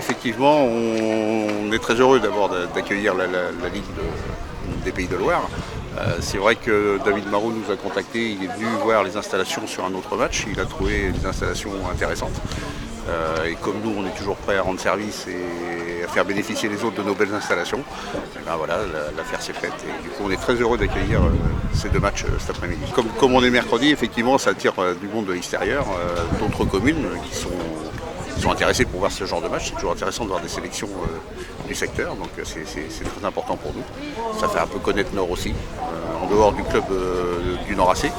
effectivement, on est très heureux d'abord d'accueillir la Ligue des Pays de Loire. C'est vrai que David Marot nous a contactés, il est venu voir les installations sur un autre match, il a trouvé des installations intéressantes. Et comme nous, on est toujours prêt à rendre service et à faire bénéficier les autres de nos belles installations, et ben voilà, l'affaire s'est faite. Et du coup, on est très heureux d'accueillir ces deux matchs cet après-midi. Comme on est mercredi, effectivement, ça attire du monde de l'extérieur, d'autres communes qui sont intéressés pour voir ce genre de match. C'est toujours intéressant de voir des sélections du secteur, donc c'est très important pour nous. Ça fait un peu connaître Nord aussi, en dehors du club du Nord AC.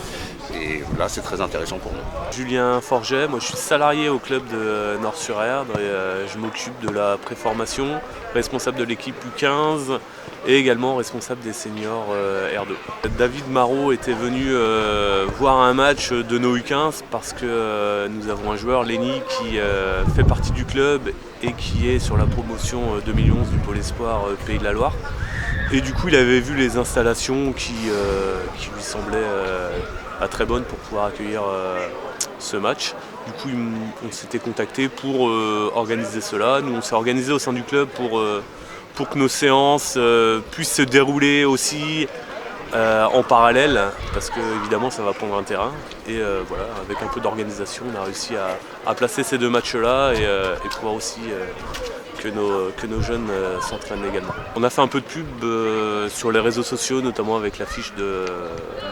Et là, c'est très intéressant pour nous. Julien Forget, moi je suis salarié au club de Nord-sur-Erdre et je m'occupe de la préformation, responsable de l'équipe U15 et également responsable des seniors R2. David Marot était venu voir un match de nos U15 parce que nous avons un joueur, Lenny, qui fait partie du club et qui est sur la promotion 2011 du Pôle Espoir Pays de la Loire. Et du coup, il avait vu les installations qui lui semblaient très bonnes pour pouvoir accueillir ce match. Du coup, on s'était contacté pour organiser cela. Nous, on s'est organisé au sein du club pour que nos séances puissent se dérouler aussi en parallèle, parce que évidemment ça va prendre un terrain. Et voilà, avec un peu d'organisation, on a réussi à placer ces deux matchs-là et pouvoir aussi que nos jeunes s'entraînent également. On a fait un peu de pub sur les réseaux sociaux, notamment avec l'affiche de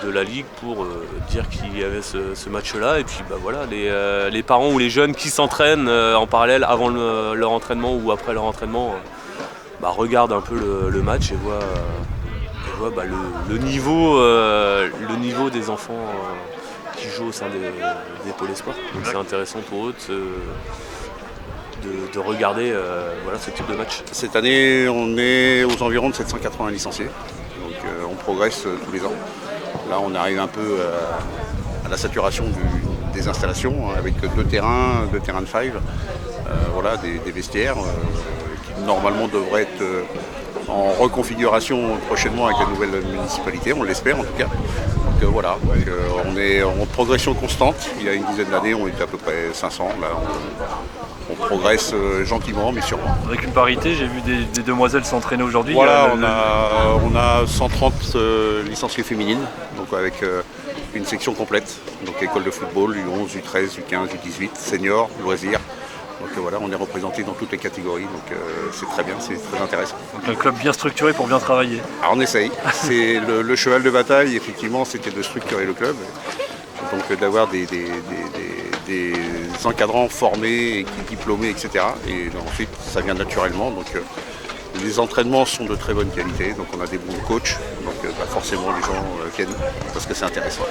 la Ligue pour dire qu'il y avait ce match-là. Et puis bah, voilà, les parents ou les jeunes qui s'entraînent en parallèle avant leur entraînement ou après leur entraînement regardent un peu le match et voient le niveau des enfants qui jouent au sein des pôles espoirs. Donc c'est intéressant pour eux de regarder ce type de match. Cette année, on est aux environs de 780 licenciés, donc on progresse tous les ans. Là, on arrive un peu à la saturation des installations, avec deux terrains de five, des vestiaires qui normalement devraient être en reconfiguration prochainement avec la nouvelle municipalité, on l'espère en tout cas. Donc on est en progression constante. Il y a une dizaine d'années, on était à peu près 500. Là, on progresse gentiment mais sûrement. Avec une parité, j'ai vu des demoiselles s'entraîner aujourd'hui. Voilà, on a 130 licenciés féminines, donc avec une section complète. Donc école de football, U11, U13, U15, U18, seniors, loisirs. Donc voilà, on est représenté dans toutes les catégories, donc c'est très bien, c'est très intéressant. Donc un club bien structuré pour bien travailler. Alors on essaye, c'est le cheval de bataille, effectivement, c'était de structurer le club, donc d'avoir des encadrants formés, et diplômés, etc. Et ensuite ça vient naturellement, donc les entraînements sont de très bonne qualité, donc on a des bons coachs, donc forcément les gens viennent parce que c'est intéressant.